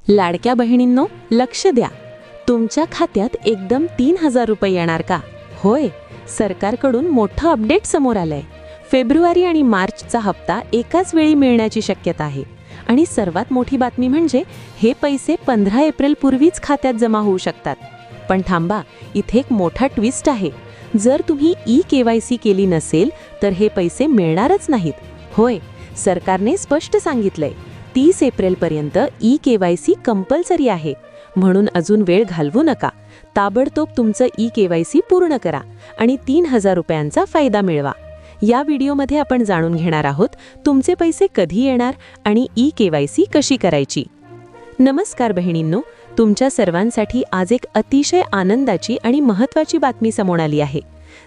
लाडक्या बहिणींनो, लक्ष द्या. तुमच्या खात्यात एकदम 3,000 रुपये येणार का? होय, सरकारकडून मोठं अपडेट समोर आलंय. फेब्रुवारी आणि मार्चचा हप्ता एकाच वेळी मिळण्याची शक्यता आहे. आणि सर्वात मोठी बातमी म्हणजे हे पैसे 15 एप्रिल पूर्वीच खात्यात जमा होऊ शकतात. पण थांबा, इथे एक मोठा ट्विस्ट आहे. जर तुम्ही ई-केवायसी केली नसेल तर हे पैसे मिळणारच नाहीत. होय, सरकारने स्पष्ट सांगितलंय 30 एप्रिलपर्यंत ई-केवायसी कंपल्सरी आहे. म्हणून अजून वेळ घालवू नका. ताबडतोब तुमचं ई-केवायसी पूर्ण करा आणि 3,000 रुपयांचा फायदा मिळवा. या व्हिडिओमध्ये आपण जाणून घेणार आहोत तुमचे पैसे कधी येणार आणि ई-केवायसी कशी करायची. नमस्कार बहिणींनो, तुमच्या सर्वांसाठी आज एक अतिशय आनंदाची आणि महत्त्वाची बातमी समोर आली आहे.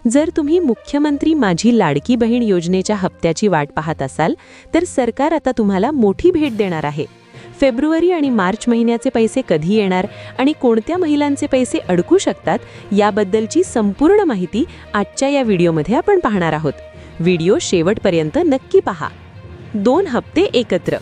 जर तुम्ही मुख्यमंत्री माझी लाडकी बहीण योजनेच्या हप्त्याची वाट पाहत असाल तर सरकार आता तुम्हाला मोठी भेट देणार आहे. फेब्रुवारी आणि मार्च महिन्याचे पैसे कधी येणार आणि कोणत्या महिलांचे पैसे अडकू शकतात याबद्दलची संपूर्ण माहिती आजच्या या व्हिडिओमध्ये आपण पाहणार आहोत. व्हिडिओ शेवटपर्यंत नक्की पहा. 2 हप्ते एकत्र.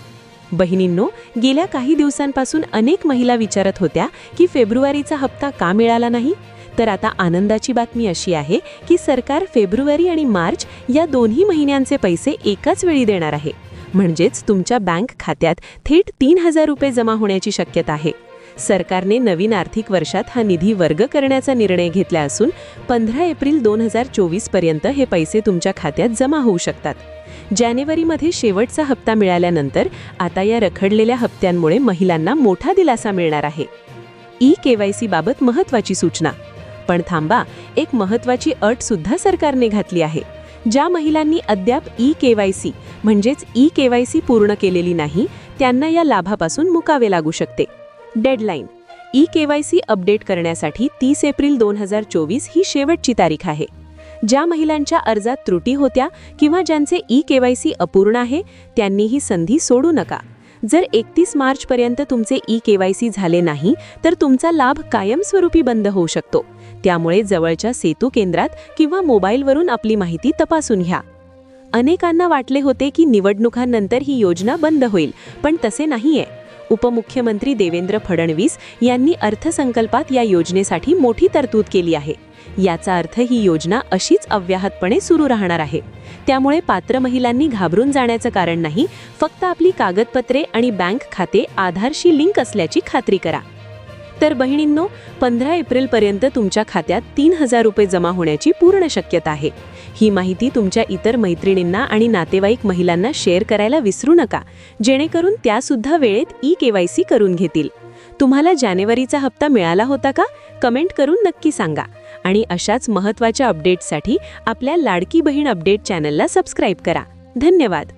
बहिणींनो, गेल्या काही दिवसांपासून अनेक महिला विचारत होत्या की फेब्रुवारीचा हप्ता का मिळाला नाही. तर आता आनंदाची बातमी अशी आहे की सरकार फेब्रुवारी आणि मार्च या दोन्ही महिन्यांचे पैसे एकाच वेळी देणार आहे. म्हणजेच तुमच्या बँक खात्यात थेट 3,000 रुपये जमा होण्याची शक्यता आहे. सरकारने नवीन आर्थिक वर्षात हा निधी वर्ग करण्याचा निर्णय घेतला असून 15 एप्रिल 2024 पर्यंत हे पैसे तुमच्या खात्यात जमा होऊ शकतात. जानेवारीमध्ये शेवटचा हप्ता मिळाल्यानंतर आता या रखडलेल्या हप्त्यांमुळे महिलांना मोठा दिलासा मिळणार आहे. ई-केवायसी बाबत महत्त्वाची सूचना. पण थांबा, एक महत्त्वाची अट सुद्धा सरकारने घातली आहे. ज्या महिलांनी अद्याप ई-केवायसी म्हणजेच ई-केवायसी पूर्ण केलेली नाही त्यांना या लाभापासून मुकावे लागू शकते. डेडलाईन. ई-केवायसी अपडेट करण्यासाठी 30 एप्रिल 2024 ही शेवटची तारीख आहे. ज्या महिलांच्या अर्जात त्रुटी होत्या किंवा ज्यांचे ई-केवायसी अपूर्ण आहे त्यांनी ही संधी सोडू नका. जर 31 मार्चपर्यंत तुमचे ई-केवायसी झाले नाही तर तुमचा लाभ कायमस्वरूपी बंद होऊ शकतो. त्यामुळे जवळच्या सेतू केंद्रात किंवा मोबाईलवरून आपली माहिती तपासून घ्या. अनेकांना वाटले होते की निवडणुकांनंतर ही योजना बंद होईल, पण तसे नाहीये. उपमुख्यमंत्री देवेंद्र फडणवीस यांनी अर्थसंकल्पात या योजनेसाठी मोठी तरतूद केली आहे. याचा अर्थ ही योजना अशीच अव्याहतपणे सुरू राहणार आहे. त्यामुळे पात्र महिलांनी घाबरून जाण्याचं कारण नाही. फक्त आपली कागदपत्रे आणि बँक खाते आधारशी लिंक असल्याची खात्री करा. तर बहिणींनो, 15 एप्रिलपर्यंत तुमच्या खात्यात 3,000 रुपये जमा होण्याची पूर्ण शक्यता आहे. ही माहिती तुमच्या इतर मैत्रिणींना आणि नातेवाईक महिलांना शेअर करायला विसरू नका, जेणेकरून त्यासुद्धा वेळेत ई-केवायसी करून घेतील. तुम्हाला जानेवारीचा हप्ता मिळाला होता का? कमेंट करून नक्की सांगा. आणि अशाच महत्त्वाच्या अपडेट्ससाठी आपल्या लाडकी बहीण अपडेट चॅनलला सबस्क्राईब करा. धन्यवाद.